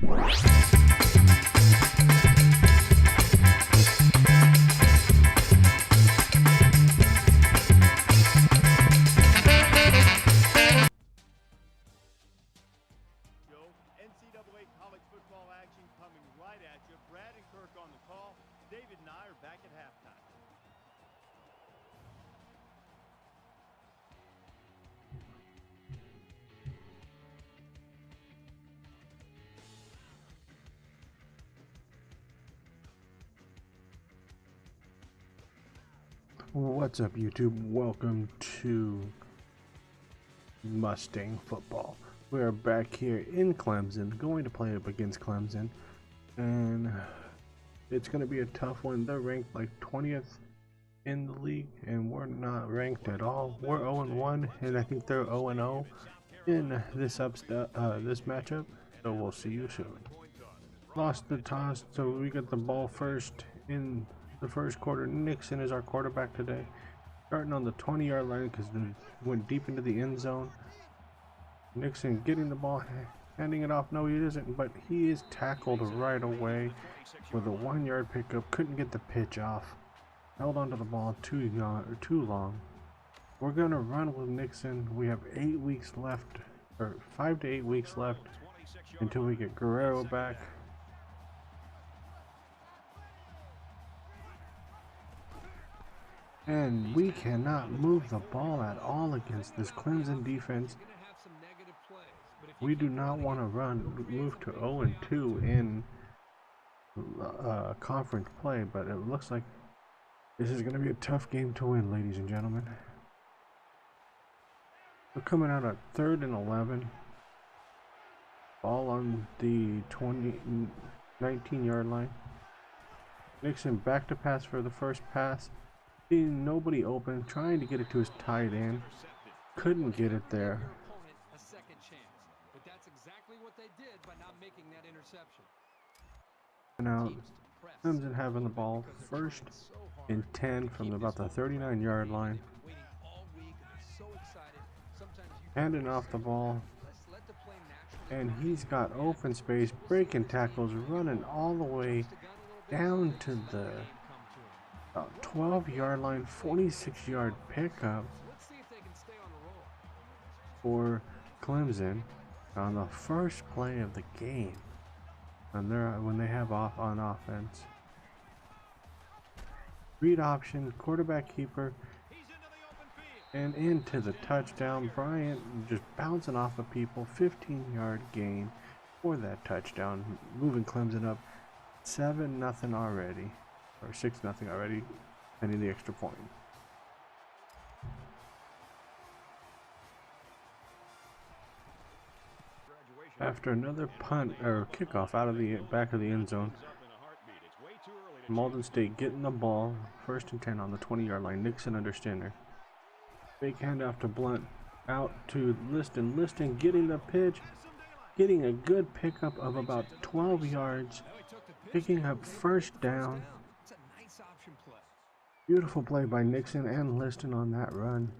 NCAA college football action coming right at you. Brad and Kirk on the call. David and I are back at halftime. What's up, YouTube? Welcome to Mustang football. We are back here in Clemson, going to play up against Clemson, and it's going to be a tough one. They're ranked like 20th in the league, and we're not ranked at all. We're 0-1, and I think they're 0-0 in this matchup. So we'll see you soon. Lost the toss, so we get the ball first in the first quarter. Nixon is our quarterback today, starting on the 20-yard line because they went deep into the end zone. Nixon getting the ball, handing it off. No, he isn't, but he is tackled right away with a 1-yard pickup. Couldn't get the pitch off. Held onto the ball too long. We're gonna run with Nixon. We have 8 weeks left, or 5 to 8 weeks left until we get Guerrero back. And we cannot move the ball at all against this Clemson defense. We do not want to move to 0-2 in conference play, but it looks like this is going to be a tough game to win, ladies and gentlemen. We're coming out at 3rd and 11. Ball on the 19-yard line. Nixon back to pass for the first pass. Seeing nobody open, trying to get it to his tight end. Couldn't get it there. Now, Clemson having the ball, 1st and 10 from about the 39-yard line. Handing off the ball, and he's got open space, breaking tackles, running all the way down to the 12-yard line, 46-yard pickup for Clemson on the first play of the game. And when they have on offense. Read option, quarterback keeper, and into the touchdown. Bryant just bouncing off of people, 15-yard gain for that touchdown, moving Clemson up 7-0 already, or 6-0 already, pending the extra point. After another punt or kickoff out of the back of the end zone, Mauldin State getting the ball, 1st and 10 on the 20-yard line. Nixon under center. Fake handoff to Blunt, out to Liston. Liston getting the pitch, getting a good pickup of about 12 yards, picking up 1st down. Beautiful play by Nixon and Liston on that run.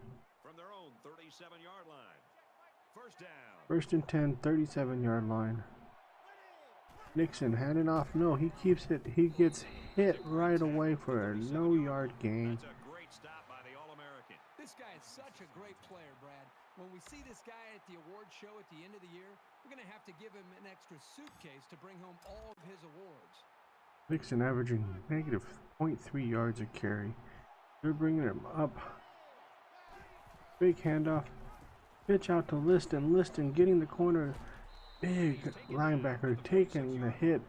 1st and 10, 37-yard line. Nixon handing off. No, he keeps it. He gets hit right away for a no-yard gain. This guy is such a great player, Brad. When we see this guy at the award show at the end of the year, we're going to have to give him an extra suitcase to bring home all of his awards. Nixon averaging negative 0.3 yards a carry. They're bringing him up. Big handoff. Pitch out to Liston. Liston getting the corner. Big linebacker taking the hit.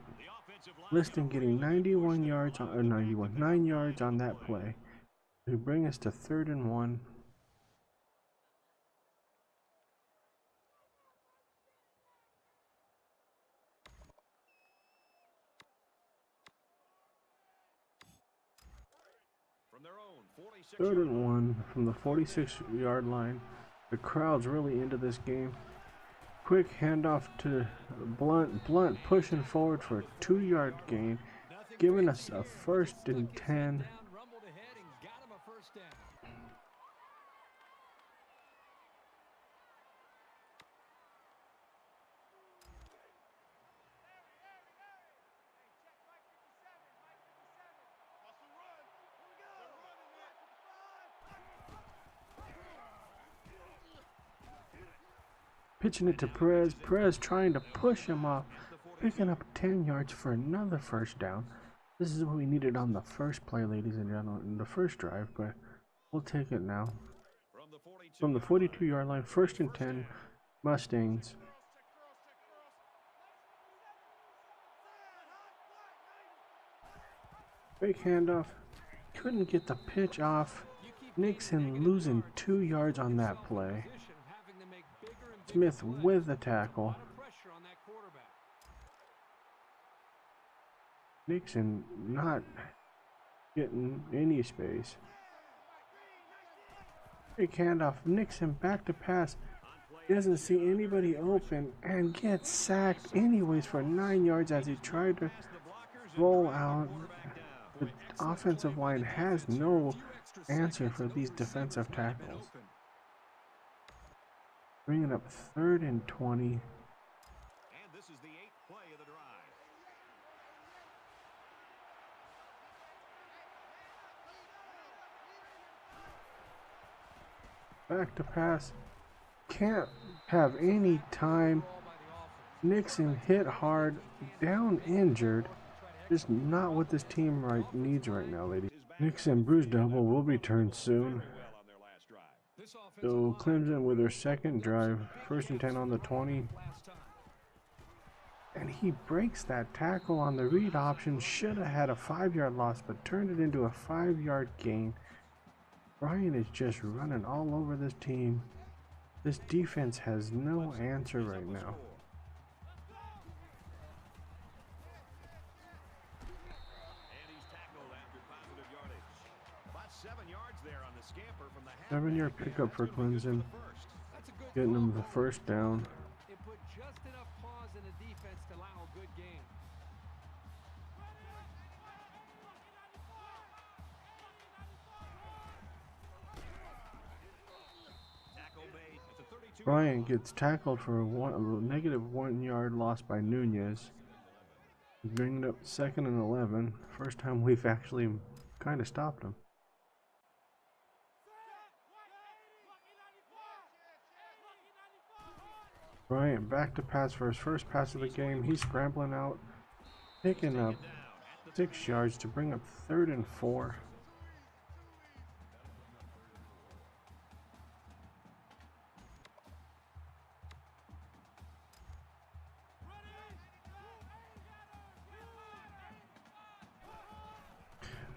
Liston getting 91 yards on, 9 yards on that play to bring us to 3rd and 1. Third and 1 from the 46-yard line. The crowd's really into this game. Quick handoff to Blunt. Blunt pushing forward for a 2-yard gain, giving us a 1st and 10. Pitching it to Perez. Perez trying to push him off. Picking up 10 yards for another first down. This is what we needed on the first play, ladies and gentlemen, in the first drive, but we'll take it now. From the 42-yard line, 1st and 10, Mustangs. Fake handoff. Couldn't get the pitch off. Nixon losing 2 yards on that play. Smith with the tackle. Nixon not getting any space. Big handoff. Nixon back to pass. Doesn't see anybody open and gets sacked anyways for 9 yards as he tried to roll out. The offensive line has no answer for these defensive tackles. Bringing up 3rd and 20. And this is the 8th play of the drive. Back to pass. Can't have any time. Nixon hit hard, down injured. Just not what this team needs right now, ladies. Nixon bruised double will return soon. So Clemson with their second drive, 1st and 10 on the 20. And he breaks that tackle on the read option. Should have had a 5-yard loss, but turned it into a 5-yard gain. Brian is just running all over this team. This defense has no answer right now. And he's tackled after positive yardage. About 7 yards there on the scamper from the half. 7-yard pickup for Clemson. Getting them the first down. It put just enough pause in the defense to allow a good game. Bryant gets tackled for a negative 1-yard loss by Nunez. Bringing it up 2nd and 11. First time we've actually kind of stopped him. Bryant back to pass for his first pass of the game. He's scrambling out, picking up 6 yards to bring up 3rd and 4.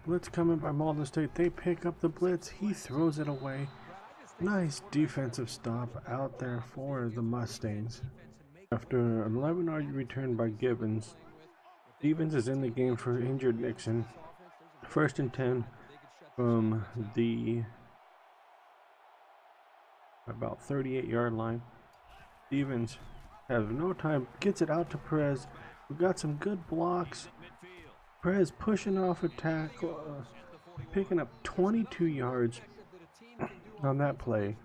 Blitz coming by Mauldin State. They pick up the blitz. He throws it away. Nice defensive stop out there for the Mustangs. After an 11-yard return by Gibbons, Stevens is in the game for injured Nixon. 1st and 10 from the about 38-yard line. Stevens has no time. Gets it out to Perez. We got some good blocks. Perez pushing off a tackle, picking up 22 yards on that play,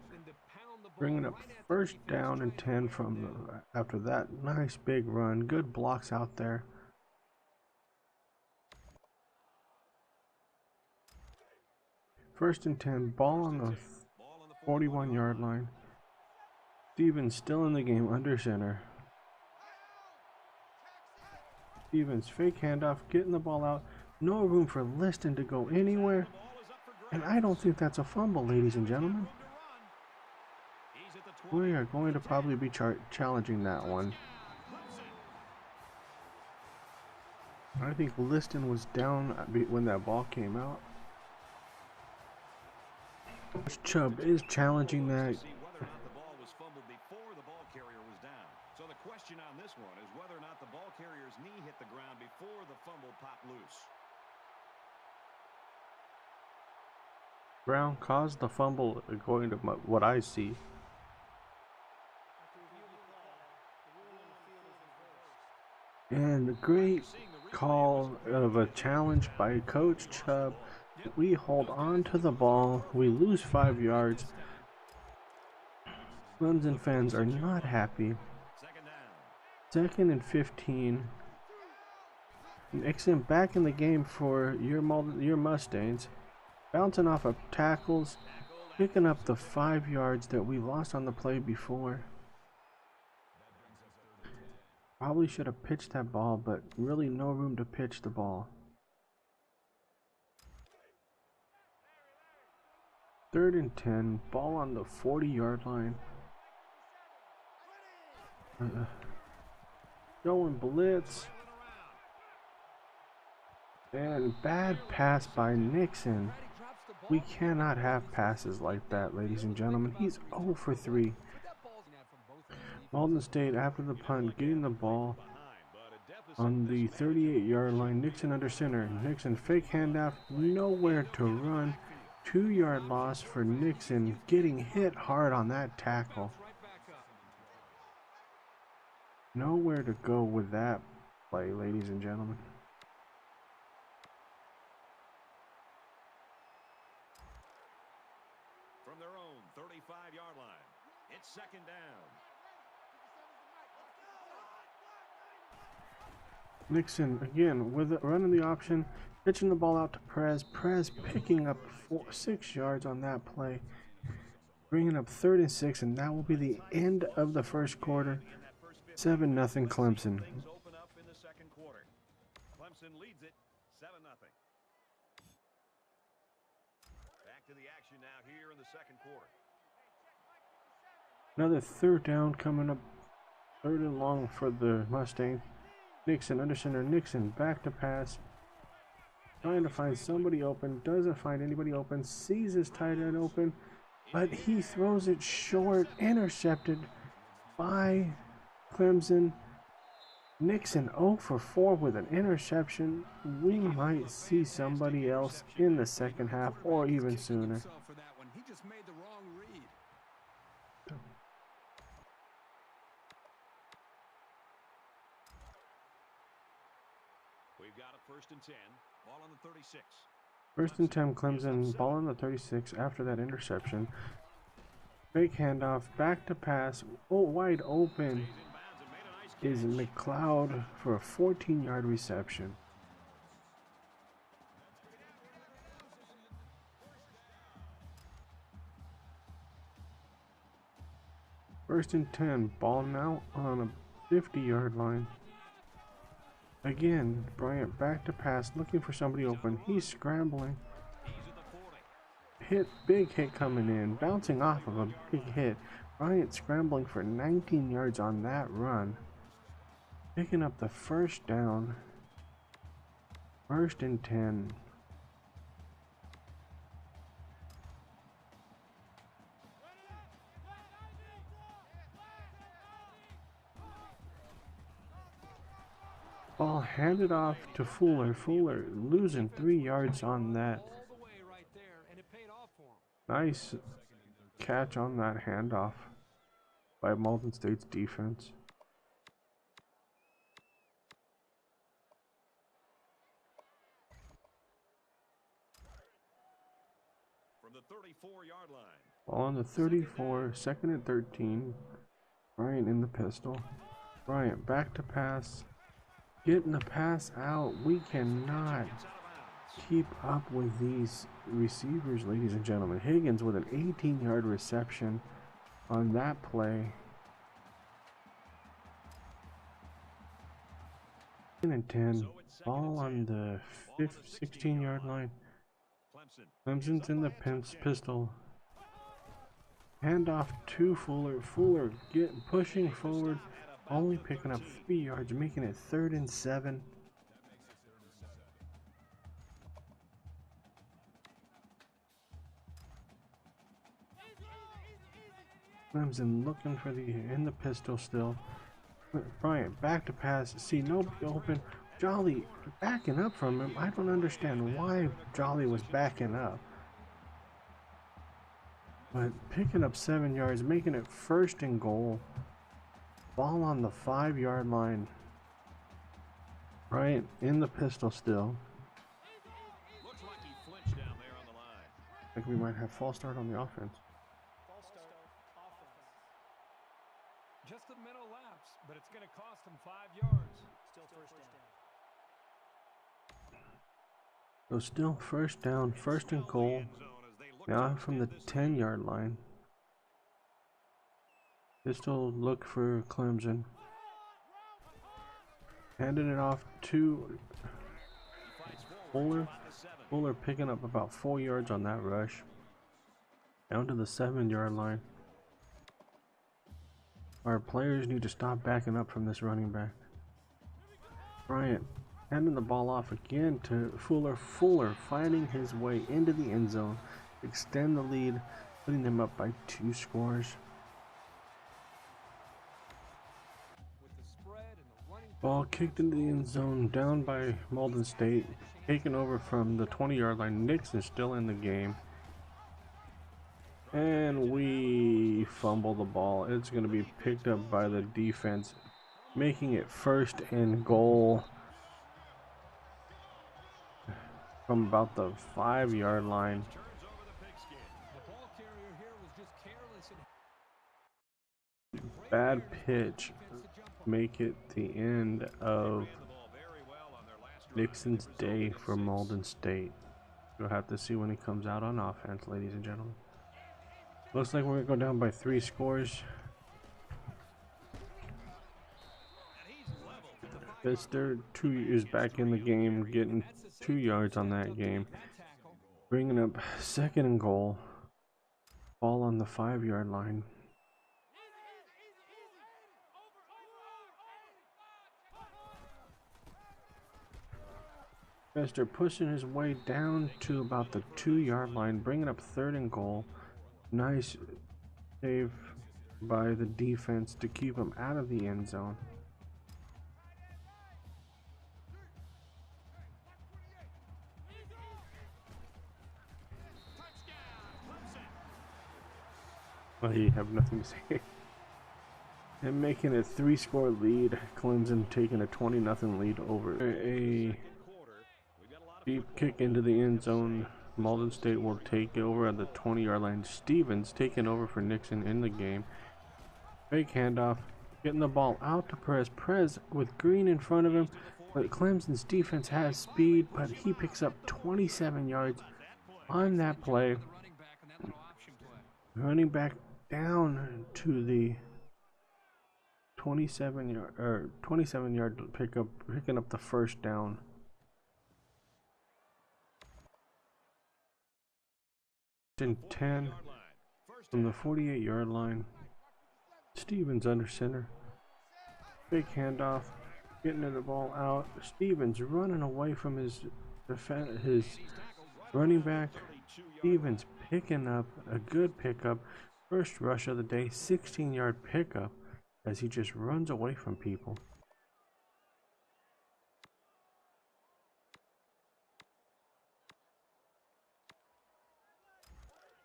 bringing up 1st down and 10 from after that nice big run. Good blocks out there. First and 10, ball on the 41-yard line. Stevens still in the game under center. Stevens fake handoff, getting the ball out. No room for Liston to go anywhere. And I don't think that's a fumble, ladies and gentlemen. We are going to probably be challenging that one. I think Liston was down when that ball came out. Chubb is challenging that. So the question on this one is whether or not the ball carrier's knee hit the ground before the fumble popped loose. Brown caused the fumble according to what I see. And a great call of a challenge by Coach Chubb. We hold on to the ball. We lose 5 yards. Clemson fans are not happy. 2nd and 15. Nixon back in the game for your Mustangs. Bouncing off of tackles. Picking up the 5 yards that we lost on the play before. Probably should have pitched that ball, but really no room to pitch the ball. 3rd and 10, ball on the 40-yard line. Going blitz. And bad pass by Nixon. We cannot have passes like that, ladies and gentlemen. He's 0 for 3. Mauldin State, after the punt, getting the ball on the 38-yard line. Nixon under center. Nixon fake handoff, nowhere to run. 2-yard loss for Nixon, getting hit hard on that tackle. Nowhere to go with that play, ladies and gentlemen. From their own 35-yard line, it's 2nd down. Nixon again with running the option, pitching the ball out to Perez. Perez picking up 6 yards on that play, bringing up 3rd and 6, and that will be the end of the first quarter. 7-0 Clemson. Things open up in the 2nd quarter. Clemson leads it 7-0. Back to the action now here in the 2nd quarter. Another 3rd down coming up, 3rd and long for the Mustangs. Nixon under center. Nixon back to pass, trying to find somebody open, doesn't find anybody open, sees his tight end open, but he throws it short, intercepted by Clemson. Nixon 0 for 4 with an interception. We might see somebody else in the 2nd half or even sooner. He just made the wrong read. We've got a 1st and 10, ball on the 36. 1st and 10 Clemson, ball on the 36 after that interception. Fake handoff, back to pass. Oh, wide open is McLeod for a 14-yard reception. First and 10, ball now on a 50-yard line. Again, Bryant back to pass, looking for somebody open. He's scrambling. Big hit coming in, bouncing off of a big hit. Bryant scrambling for 19 yards on that run. Picking up the 1st down. 1st and 10. Ball handed off to Fuller. Fuller losing 3 yards on that. Nice catch on that handoff by Mauldin State's defense. From the 34-yard line. Ball on the 34, 2nd and 13. Bryant in the pistol. Bryant back to pass. Getting the pass out. We cannot keep up with these receivers, ladies and gentlemen. Higgins with an 18-yard reception on that play. 2nd and 10. Ball on the 16-yard line. Clemson's in the pistol. Handoff to Fuller. Fuller pushing forward, only picking up 3 yards, making it 3rd and 7. Clemson looking for in the pistol still. Bryant back to pass. See nobody open. Jolly backing up from him. I don't understand why Jolly was backing up. But picking up 7 yards, making it 1st and goal. Ball on the 5-yard line. Bryant in the pistol still. Looks like he flinched down there on the line. I think we might have false start on the offense. Just a mental lapse, but it's going to cost him 5 yards. Still 1st down. So still 1st down, 1st and goal. Now from the 10-yard line. Pistol look for Clemson. Handing it off to Fuller. Fuller picking up about 4 yards on that rush. Down to the 7-yard line. Our players need to stop backing up from this running back. Bryant handing the ball off again to Fuller. Fuller finding his way into the end zone. Extend the lead, putting them up by 2 scores. Ball kicked into the end zone, down by Mauldin State. Taken over from the 20-yard line. Nixon still in the game. And we fumble the ball. It's going to be picked up by the defense, making it 1st and goal from about the 5-yard line. Bad pitch. Make it the end of Nixon's day for Mauldin State. You'll have to see when he comes out on offense, ladies and gentlemen. Looks like we're going to go down by 3 scores. Pfister is back in the game, getting 2 yards on that game. Bringing up 2nd and goal. Ball on the 5-yard line. Pfister pushing his way down to about the 2-yard line, bringing up 3rd and goal. Nice save by the defense to keep him out of the end zone. Well, you have nothing to say. And making a 3-score lead, Clemson taking a 20-0 lead over. A deep kick into the end zone. Mauldin State will take over at the 20-yard line. Stevens taking over for Nixon in the game. Fake handoff, getting the ball out to Perez. Perez with Green in front of him, but Clemson's defense has speed, but he picks up 27 yards on that play. Running back down to the 27-yard pickup, picking up the 1st down. In 10 from the 48-yard line. Stevens under center. Big handoff, getting the ball out. Stevens running away from his running back. Stevens picking up a good pickup. 1st rush of the day, 16-yard pickup as he just runs away from people.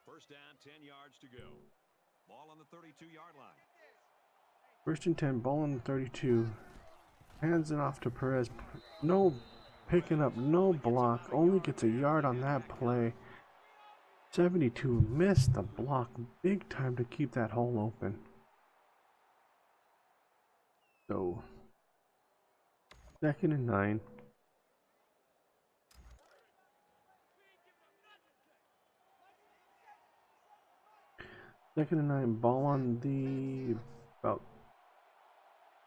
First down, 10 yards to go. Ball on the 32-yard line. 1st and 10, ball on the 32. Hands it off to Perez. No picking up, no block. Only gets a yard on that play. 72 missed the block big time to keep that hole open. So, 2nd and 9. Second and 9, ball on the I'm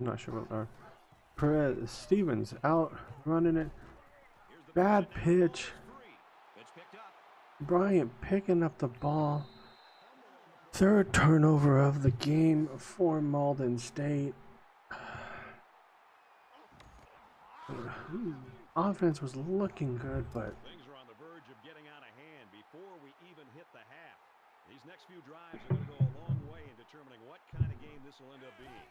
not sure about our Perez. Stevens out running it. Bad pitch. Bryant picking up the ball. 3rd turnover of the game for Mauldin State. Offense was looking good, but Things are on the verge of getting out of hand before we even hit the half. These next few drives are going to go a long way in determining what kind of game this will end up being.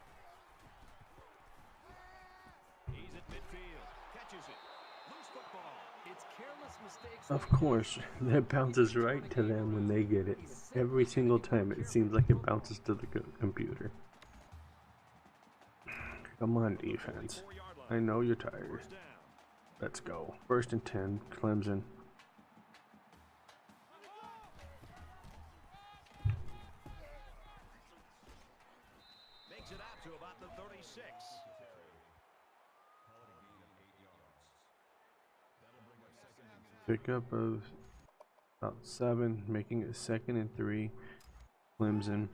He's at midfield, catches it, loose football. It's careless mistakes. of course that bounces right to them when they get it. Every single time it seems like it bounces to the computer. Come on, defense. I know you're tired. Let's go. 1st and 10, Clemson. Makes it out to about the 36. Pickup of about 7, making it 2nd and 3, Clemson.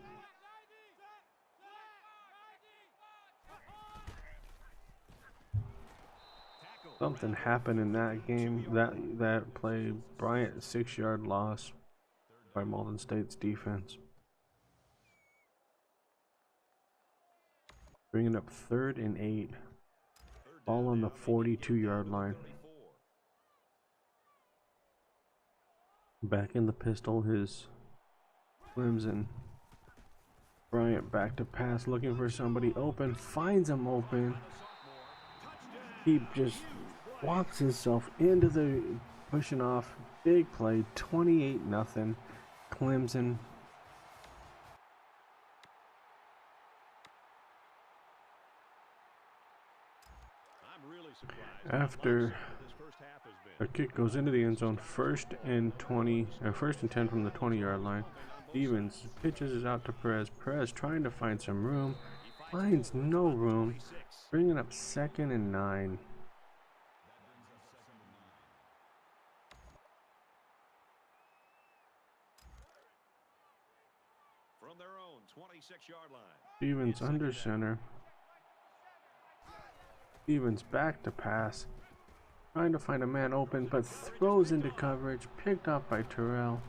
Something happened in that game, that play. Bryant 6-yard loss by Mauldin State's defense. Bringing up 3rd and 8. Ball on the 42-yard line. Back in the pistol, his Clemson. Bryant back to pass, looking for somebody open, finds him open. He just walks himself into the pushing off. Big play, 28-0 Clemson. After a kick goes into the end zone, 1st and 10 from the 20-yard line. Stevens pitches it out to Perez. Perez trying to find some room, finds no room, bringing up 2nd and 9. From their own 26-yard line. Stevens under center. Stevens back to pass, trying to find a man open, but throws into coverage, picked up by Terrell.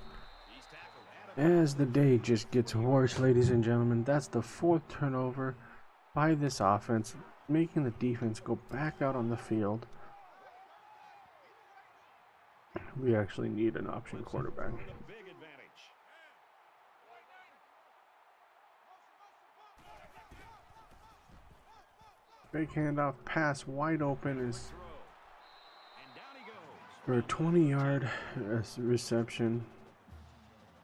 As the day just gets worse, ladies and gentlemen, that's the 4th turnover by this offense, making the defense go back out on the field. We actually need an option quarterback. Big handoff pass, wide open, is for a 20-yard reception.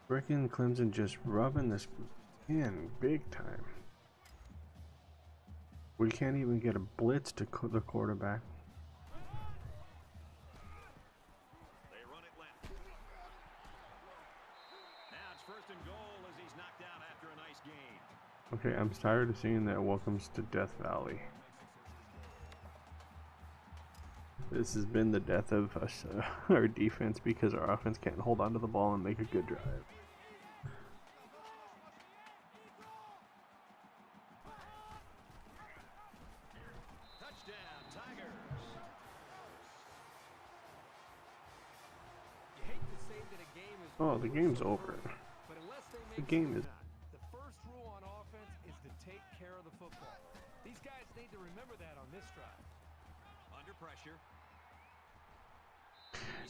Freaking Clemson just rubbing this in big time. We can't even get a blitz to the quarterback. They run it left. Now it's 1st and goal as he's knocked out after a nice game. Okay, I'm tired of seeing that welcomes to Death Valley. This has been the death of us, our defense, because our offense can't hold on to the ball and make a good drive. Touchdown, Tigers. You hate to say that a game is Oh, the game's over. but unless they The make game is. the first rule on offense is to take care of the football. These guys need to remember that on this drive. Under pressure.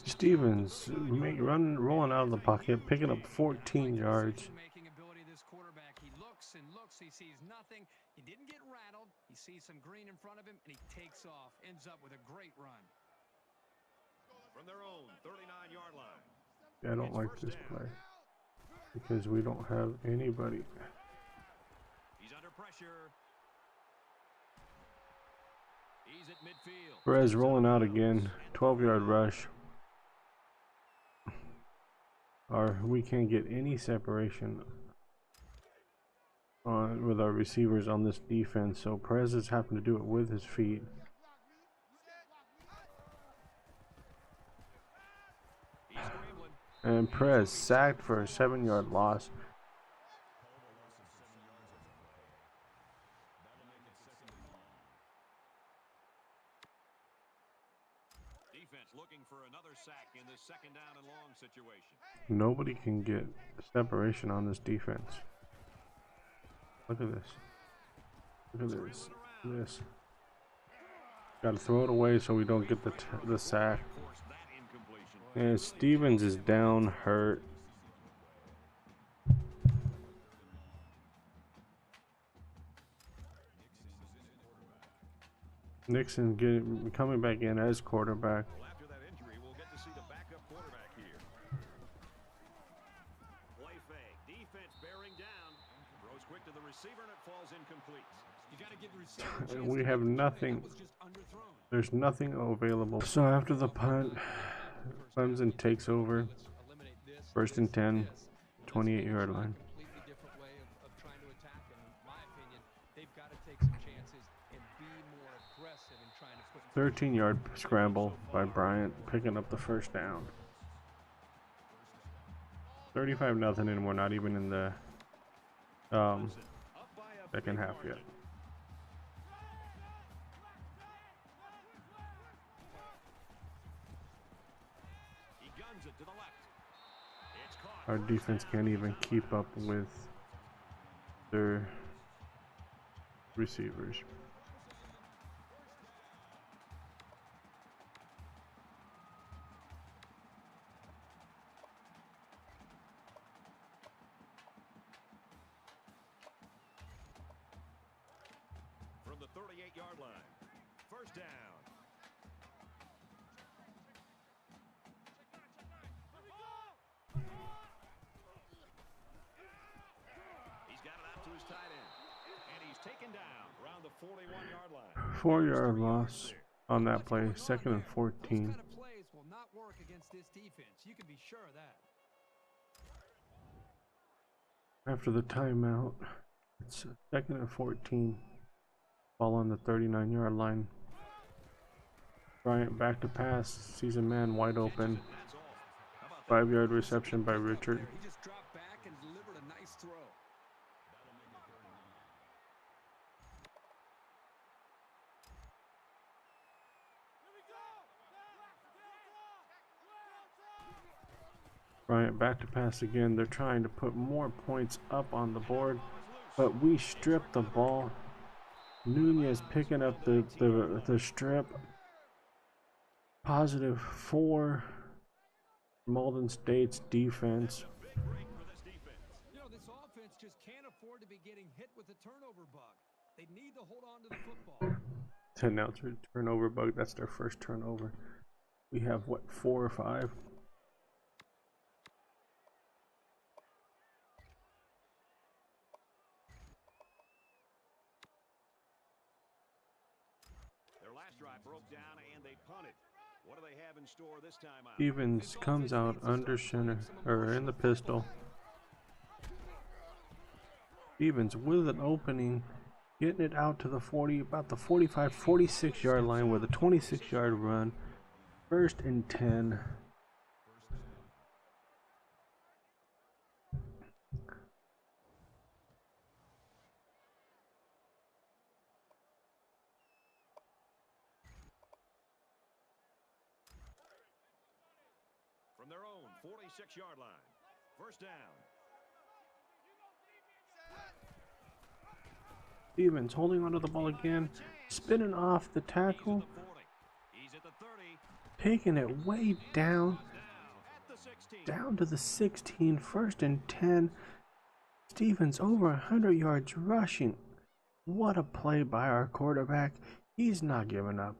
Stevens rolling out of the pocket, picking up 14 yards. Making ability of this quarterback. He looks and looks. He sees nothing. He didn't get rattled. He sees some green in front of him, and he takes off. Ends up with a great run. From their own 39-yard line. Yeah, I don't like this play because we don't have anybody. He's under pressure. He's at midfield. Perez rolling out again, 12-yard rush. We can't get any separation with our receivers on this defense, so Perez has happened to do it with his feet. And Perez sacked for a 7-yard loss. Defense looking for another sack in this 2nd down and long situation. Nobody can get separation on this defense. Look at this. Look at this. This. Got to throw it away so we don't get the sack. And Stevens is down, hurt. Nixon coming back in as quarterback. Well, after that injury, we'll get to see the backup quarterback here. Play fake. Defense bearing down. Throws quick to the receiver, and it falls incomplete. You got to give the receiver a chance We to have make the play. nothing. That was just underthrown. There's nothing available. So after the punt, Clemson takes over. Let's eliminate this. 1st and 10, 28-yard line. Completely different way of trying to attack them. In my opinion, they've got to take some chances and be more aggressive in trying to put 13-yard scramble by Bryant, picking up the 1st down. 35-0, and we're not even in the 2nd half yet. Runs it to the left. It's caught. Our defense can't even keep up with their receivers. From the 38-yard line. First down. He's got it out to his tight end. And he's taken down around the 41-yard line. 4-yard loss on that play, 2nd and 14. Those kind of plays will not work against this defense. You can be sure of that. After the timeout, it's 2nd and 14. Ball on the 39-yard line. Bryant back to pass, sees a man wide open. 5-yard reception by Richard. He just dropped back and delivered a nice throw. Bryant back to pass again. They're trying to put more points up on the board, but we strip the ball. Nunez picking up the strip. +4. Mauldin State's defense. You know, this offense just can't afford to be getting hit with the turnover bug. They need to hold on to the football. To announce a turnover bug, that's their first turnover. We have what, 4 or 5? Their last drive broke down and they punted. What do they have in store this time out? Stevens comes out under center, or in the pistol. Stevens with an opening, getting it out to the 40, about the 45, 46-yard line with a 26-yard run. 1st and 10. From their own 46-yard line. First down. Stevens holding onto the ball again, spinning off the tackle, He's at the 30. taking it way down to the 16, 1st and 10. Stevens over 100 yards rushing. What a play by our quarterback. He's not giving up.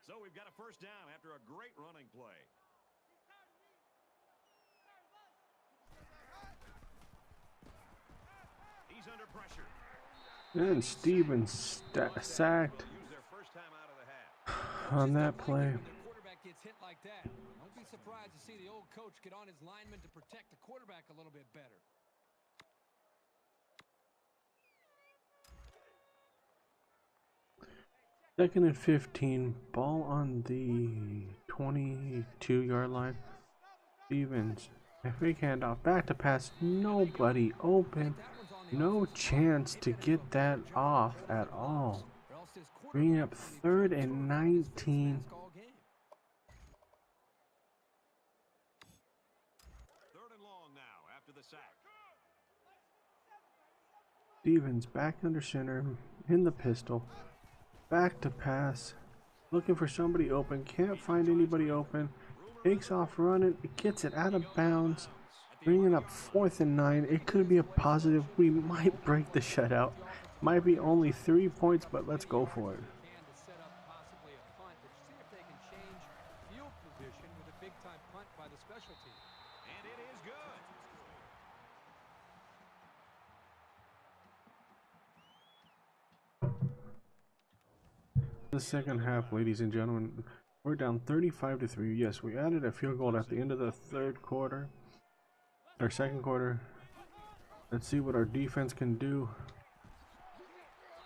So we've got a first down after a great running play. He's under pressure. And Stevens sacked Use their first time out of the half. on that play. When the quarterback gets hit like that, don't be surprised to see the old coach get on his lineman to protect the quarterback a little bit better. Second and 15, ball on the 22-yard line. Stevens, a fake handoff, back to pass, nobody open, no chance to get that off at all. Bringing up 3rd and 19. 3rd and long now after the sack. Stevens back under center, in the pistol, back to pass, looking for somebody open, can't find anybody open, takes off running, it gets it out of bounds, bringing up 4th and 9. It could be a positive. We might break the shutout. Might be only 3 points, but let's go for it. To set up possibly a punt, but see if they can change field position with a big-time punt by the special team. And it is good. The second half, ladies and gentlemen, we're down 35-3. Yes, we added a field goal at the end of the third quarter, or second quarter. Let's see what our defense can do.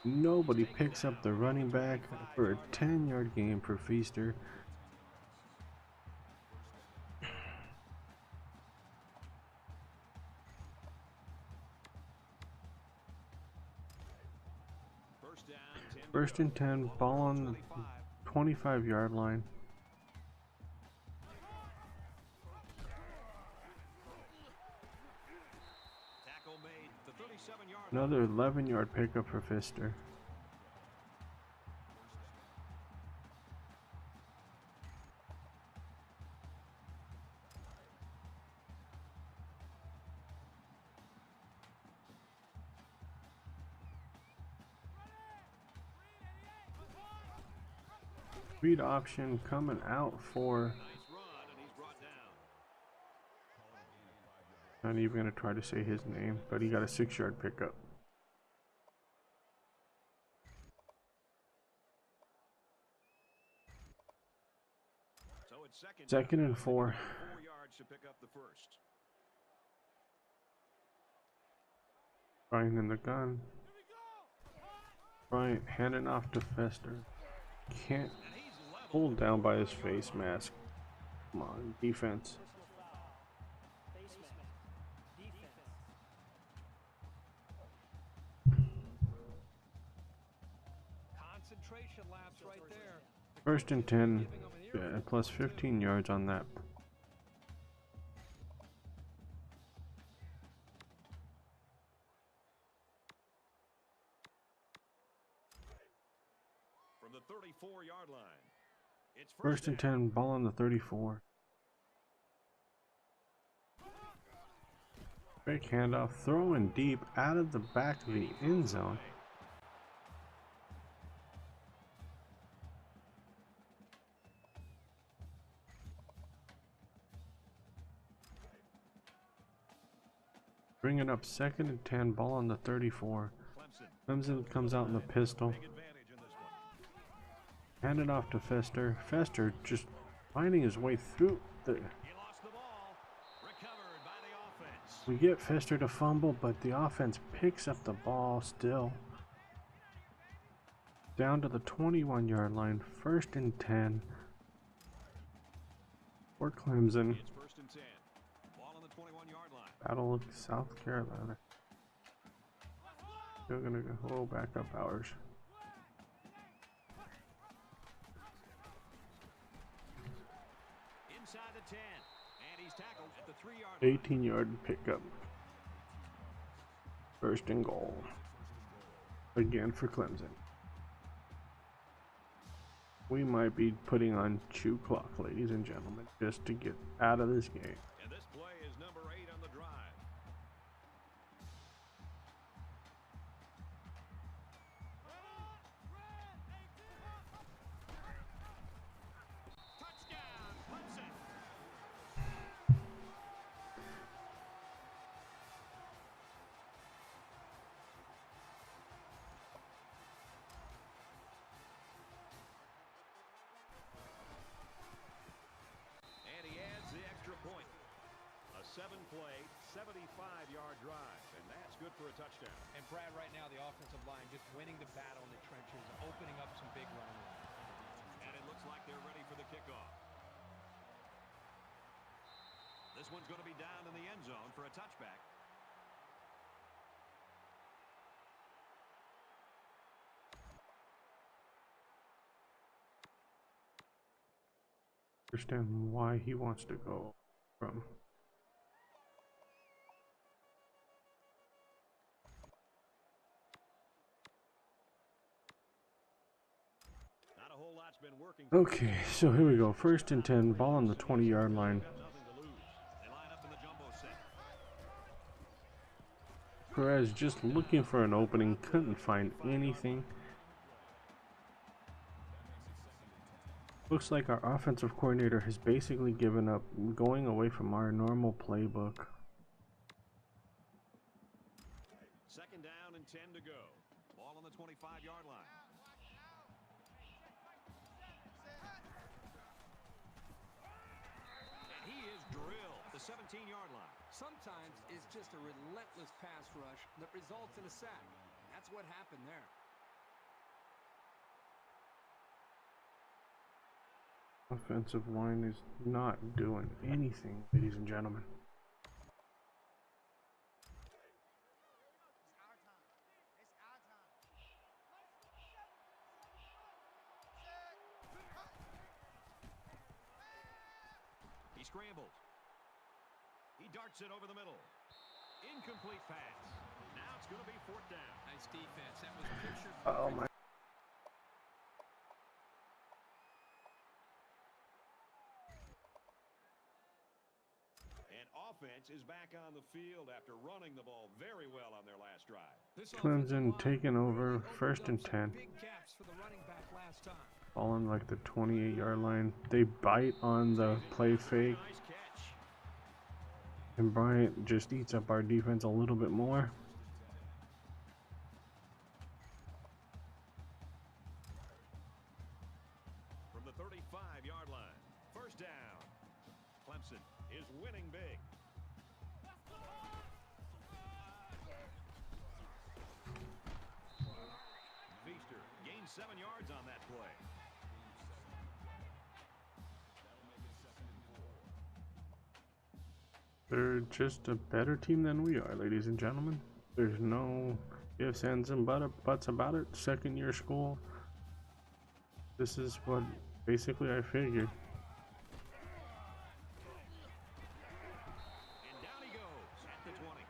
Nobody picks up the running back for a 10-yard gain for Feaster. down, 10 to First go. and 10, ball on the 25-yard line. Tackle made, the 37-yard line. Another 11-yard pickup for Pfister. Read option coming out for. Nice run, and he's brought down. Not even gonna try to say his name, but he got a 6-yard pickup. So it's Second and 4. 4 yards to pick up the first. Bryant in the gun. Bryant handing off to Pfister. Can't pulled down by his face mask. Come on, defense. Concentration lapse right there. First and 10, plus 15 yards on that. From the 34-yard line. It's First and 10, ball on the 34. Fake handoff, throwing deep out of the back of the end zone. Bringing up second and 10, ball on the 34. Clemson comes out in the pistol. Hand it off to Pfister. Pfister just finding his way through the. He lost the ball. Recovered by the offense. We get Pfister to fumble, but the offense picks up the ball still. Down to the 21-yard line. First and 10 for Clemson. It's first and 10. Ball on the 21-yard line. Battle of South Carolina. Still gonna go back up ours. Inside the 10. And he's tackled at the 3-yard line. 18-yard pickup. First and goal. Again for Clemson. We might be putting on chew clock, ladies and gentlemen, just to get out of this game. And this play is number 8 on the drive. Touchdown, Clemson. And he adds the extra point. A 7-play, 75-yard drive, and that's good for a touchdown. And Brad, right now the offensive line just winning the battle in the trenches, opening up some big running room. And it looks like they're ready for the kickoff. This one's going to be down in the end zone for a touchback. Understand why he wants to go from. Not a whole lot's been working. Okay, so here we go. First and 10, ball on the 20-yard line. Got nothing to lose. They line up in the jumbo set. Perez just looking for an opening, couldn't find anything. Looks like our offensive coordinator has basically given up, going away from our normal playbook. Second down and 10 to go. Ball on the 25-yard line. And he is drilled at the 17-yard line. Sometimes it's just a relentless pass rush that results in a sack. That's what happened there. Offensive line is not doing anything, ladies and gentlemen. scrambles. He darts it over the middle. Incomplete pass. Now it's going to be fourth down. Nice defense. That was picture Oh my. And offense is back on the field after running the ball very well on their last drive. Clemson taking over, 1st and 10. Ball on like the 28-yard line. They bite on the play fake. Nice catch. And Bryant just eats up our defense a little bit more. From the 35-yard line, first down. Clemson is winning big. Feaster gains 7 yards on that play. They're just a better team than we are, ladies and gentlemen. There's no ifs, ands, and buts about it. 2nd-year school. This is what basically I figured. And down he goes at the 20.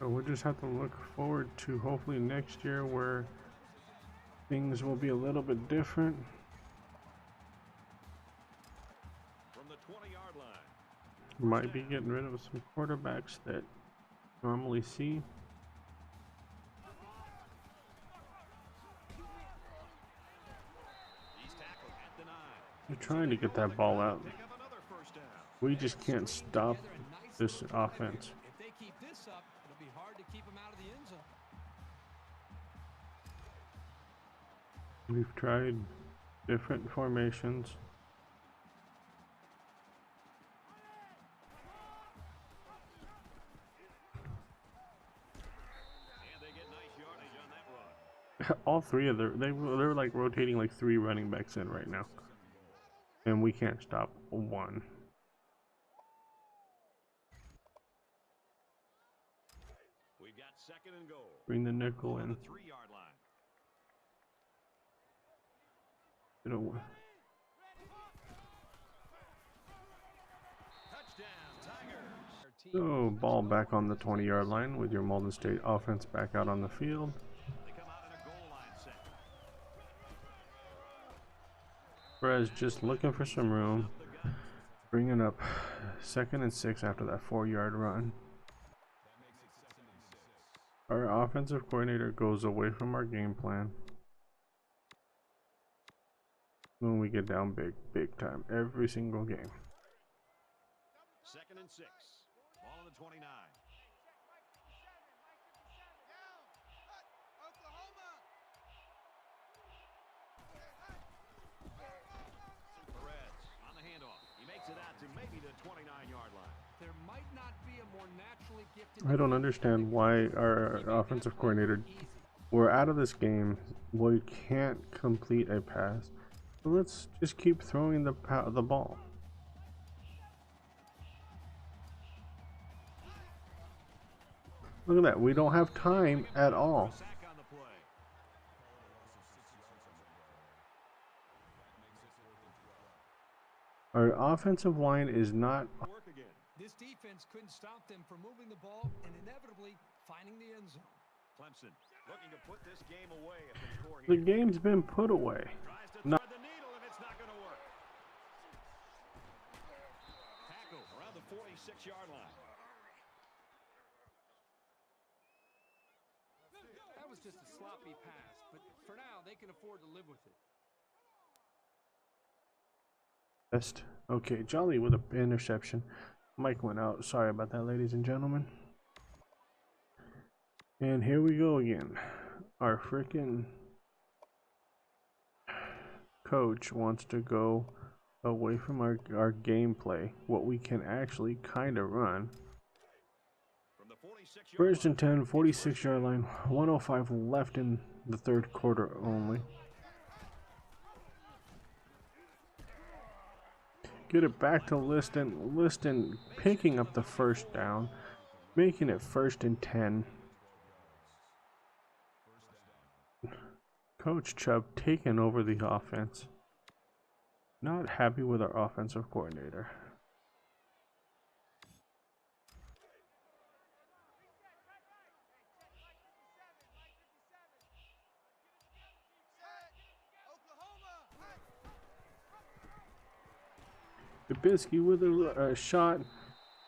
So we'll just have to look forward to hopefully next year where things will be a little bit different. From the 20-yard line. Might be getting rid of some quarterbacks that normally see. He's tackled at the 9. They're trying to get that ball out. Pick up another first down. We just can't stop this offense. If they keep this up, it'll be hard to keep them out of the end zone. We've tried different formations. And they get nice yardage on that run. All three of they're like rotating like 3 running backs in right now. And we can't stop one. We've got 2nd and goal. Bring the nickel On in. the 3-yard line. Touchdown, Tigers. So ball back on the 20-yard line with your Mauldin State offense back out on the field. They come out in a goal line set. Perez just looking for some room. Bringing up 2nd and 6 after that 4-yard run. Our offensive coordinator goes away from our game plan when we get down big time every single game. 2nd and 6. Ball on the 29. Perez on the handoff. He makes it out to maybe the 29-yard line. There might not be a more naturally gifted. I don't understand why our offensive coordinator, we're out of this game, we can't complete a pass. So let's just keep throwing the ball. Look at that, we don't have time at all. Sack on the play. Our offensive line is not. Work again. This defense couldn't stop them from moving the ball and inevitably finding the end zone. Clemson looking to put this game away if they score The here. game's been put away. Tries to No. thread the needle and it's not going to work. Tackle around the 46-yard line. That was just a sloppy pass, but for now they can afford to live with it. Best. Okay, Jolly with an interception. Mike went out. Sorry about that, ladies and gentlemen. And here we go again. Our freaking coach wants to go away from our gameplay, what we can actually kind of run. From the 46-yard 1st and 10, 46-yard line, 105 left in the 3rd quarter only. Get it back to Liston. Liston picking up the 1st down, making it 1st and 10. Coach Chubb taking over the offense. Not happy with our offensive coordinator. Dubisky with a shot.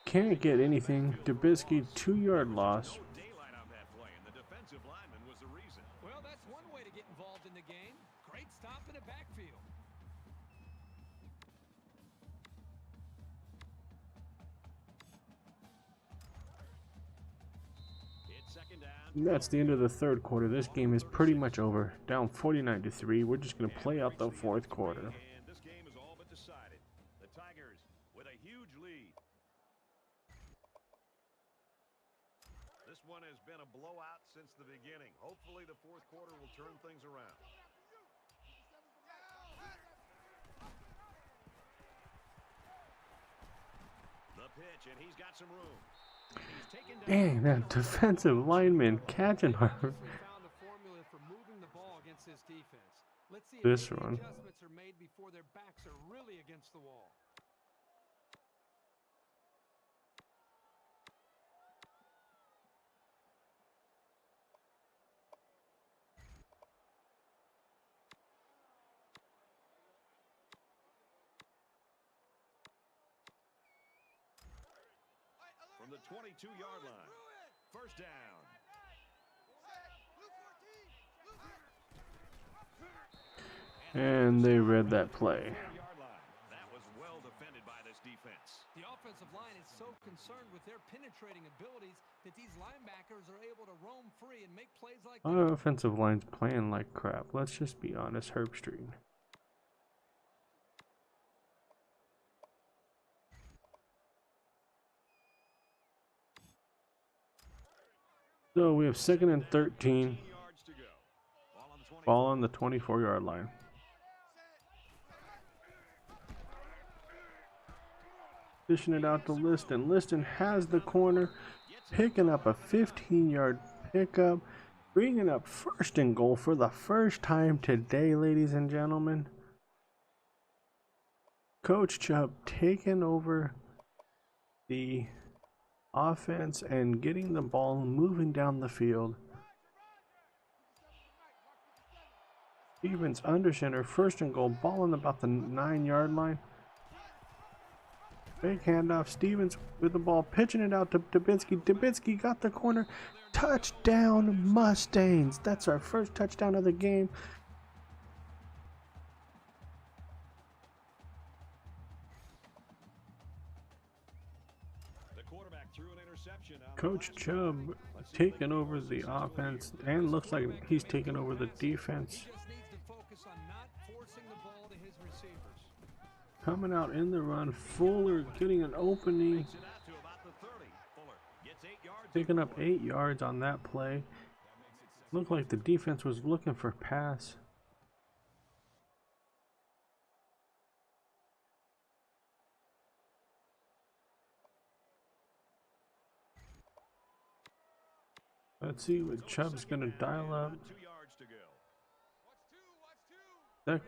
Can't get anything. Dubisky 2-yard loss. No daylight on that play, and the defensive lineman was the reason. Well, that's one way to get involved in the game. Great stop in the backfield. It's second down. And that's the end of the third quarter. This game is pretty much over. Down 49-3. We're just going to play out the fourth quarter. And this game is all but decided. The Tigers with a huge lead. This one has been a blowout since the beginning. Hopefully the fourth quarter will turn things around. The pitch, and he's got some room. And he's taken down. Dang, that defensive lineman catching her. Found a formula for moving the ball against this defense. Let's see if This any one. adjustments are made before their backs are really against the wall. From the 22-yard line. First down. And they read that play. Yard line. That was well defended by this defense. The offensive line is so concerned with their penetrating abilities that these linebackers are able to roam free and make plays like that. Our offensive line's playing like crap. Let's just be honest, Herb Street. So we have 2nd and 13. Yards to go. Ball on the 24-yard line. Dishing it out to Liston. Liston has the corner, picking up a 15-yard pickup, bringing up 1st and goal for the first time today, ladies and gentlemen. Coach Chubb taking over the offense and getting the ball moving down the field. Stevens under center, 1st and goal, ball on about the 9-yard line. Big handoff. Stevens with the ball, pitching it out to Dubisky. Dubisky got the corner. Touchdown, Mustangs. That's our first touchdown of the game. The quarterback threw an interception on Coach the last Chubb drive. Let's see if taking they can over use the this as a way offense, to and press looks the like quarterback. he's taking over the defense. He just needs to focus on not forcing the ball to his receivers. Coming out in the run, Fuller getting an opening, Takes it out to about the 30. Fuller gets 8 yards. picking up 8 yards on that play. Looked like the defense was looking for pass. Let's see what Chubb's gonna dial up. 2 yards to go.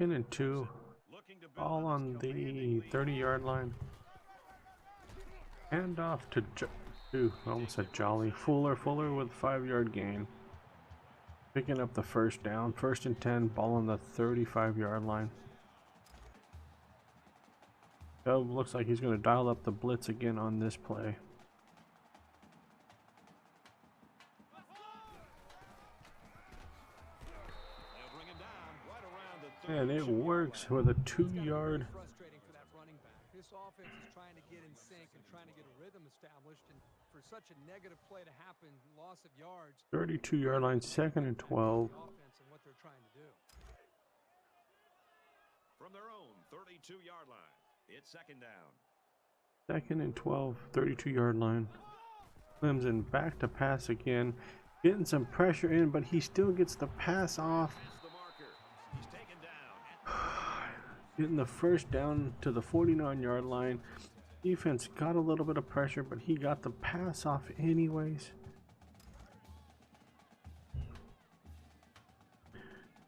2nd and 2. Looking to build All on this the commanding lead. 30-yard line. Hand off to almost said Jolly. Fuller with 5-yard gain. Picking up the first down. 1st and 10. Ball on the 35-yard line. Chubb looks like he's going to dial up the blitz again on this play. They'll bring him down right around the 30. And it works with a 2-yard. Frustrating for that running back. This offense is trying to get in sync and trying to get a rhythm established, and for such a negative play to happen, loss of yards. 32-yard line, 2nd and 12. The offense and what they're trying to do. From their own 32-yard line, it's 2nd down. 2nd and 12, 32-yard line. Clemson back to pass again. Getting some pressure in, but he still gets the pass off. That's the marker. He's taken down. Getting the first down to the 49-yard line. Defense got a little bit of pressure, but he got the pass off anyways.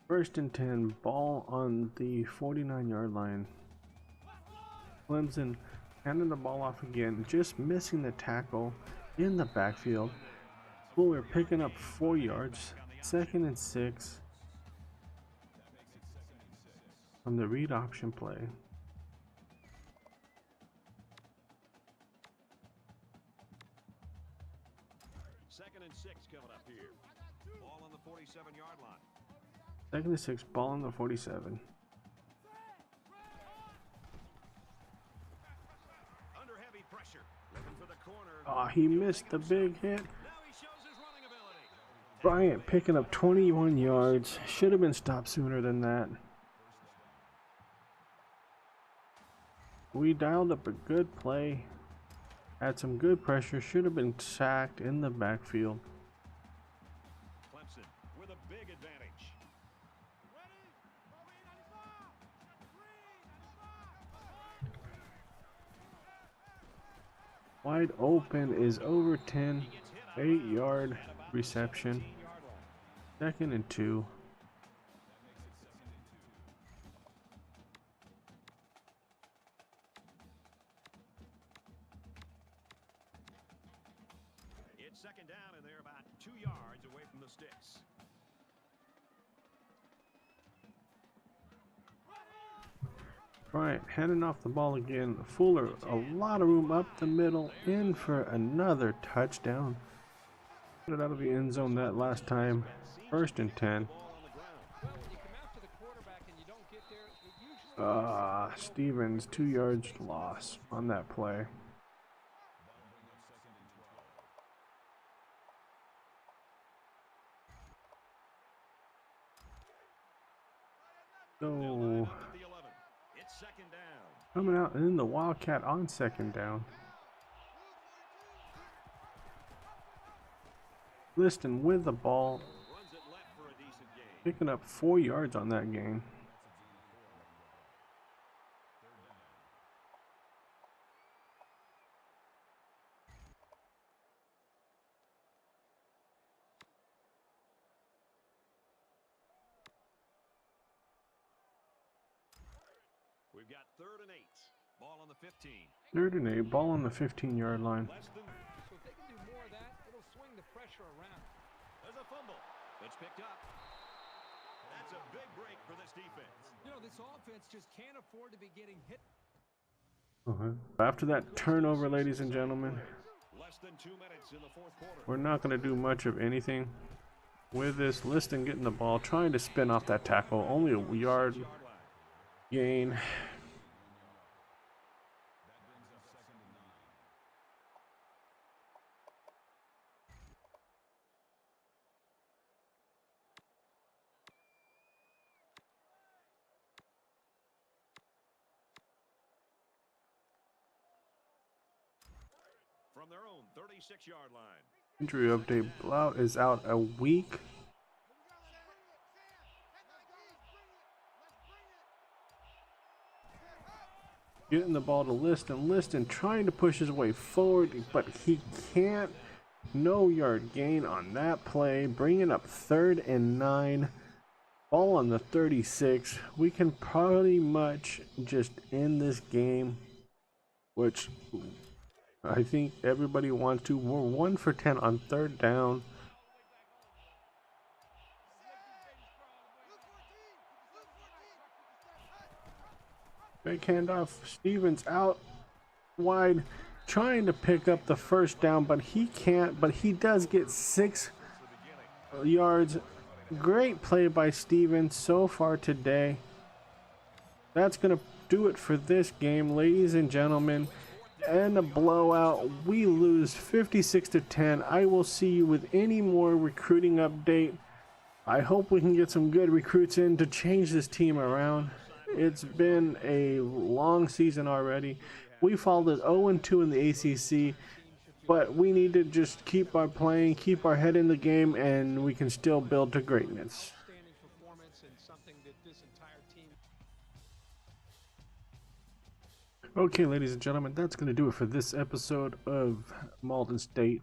1st and 10, ball on the 49-yard line. Clemson handing the ball off again, just missing the tackle in the backfield. Fuller picking up 4 yards, 2nd and 6 from the read option play. Second and 6 coming up here. Ball on the 47-yard line. 2nd and 6, ball on the 47. Under heavy pressure. Looking for the corner. Oh, he missed the big hit. Now he shows his running ability. Bryant picking up 21 yards. Should have been stopped sooner than that. We dialed up a good play. Had some good pressure. Should have been sacked in the backfield. Clemson with a big advantage. Wide open is over 10. 8-yard reception. 2nd and 2. It's second down, and they're about 2 yards away from the sticks. Bryant handing off the ball again. Fuller, a lot of room up the middle, in for another touchdown. Put it out of the end zone that last time. 1st and 10. Stevens, 2 yards loss on that play. So, coming out in the Wildcat on 2nd down. Liston with the ball, picking up 4 yards on that gain. We've got 3rd and 8. Ball on the 15. 3rd and 8, ball on the 15-yard line. So if they can do more of that, it'll swing the pressure around. There's a fumble. It's picked up. That's a big break for this defense. You know, this offense just can't afford to be getting hit. After that turnover, ladies and gentlemen, Less than 2 minutes in the 4th quarter. we're not going to do much of anything with this. Liston getting the ball, trying to spin off that tackle. Only a yard gain. From their own 36-yard line. Injury update, Blount is out a week. Getting the ball to Liston. Liston trying to push his way forward, but he can't. No yard gain on that play. Bringing up 3rd and 9. Ball on the 36. We can pretty much just end this game, which I think everybody wants to. We're 1 for 10 on 3rd down. Big handoff. Stevens out wide, trying to pick up the 1st down, but he can't. But he does get 6 yards. Great play by Stevens so far today. That's going to do it for this game, ladies and gentlemen. And a blowout. We lose 56-10. I will see you with any more recruiting update. I hope we can get some good recruits in to change this team around. It's been a long season already. We followed 0-2 in the ACC, but we need to just keep our playing, keep our head in the game, and we can still build to greatness. Okay, ladies and gentlemen, that's going to do it for this episode of Mauldin State.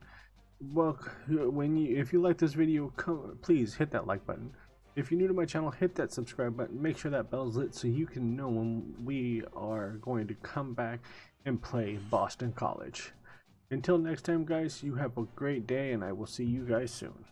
Well, if you like this video, please hit that like button. If you're new to my channel, hit that subscribe button. Make sure that bell's lit so you can know when we are going to come back and play Boston College. Until next time, guys, you have a great day, and I will see you guys soon.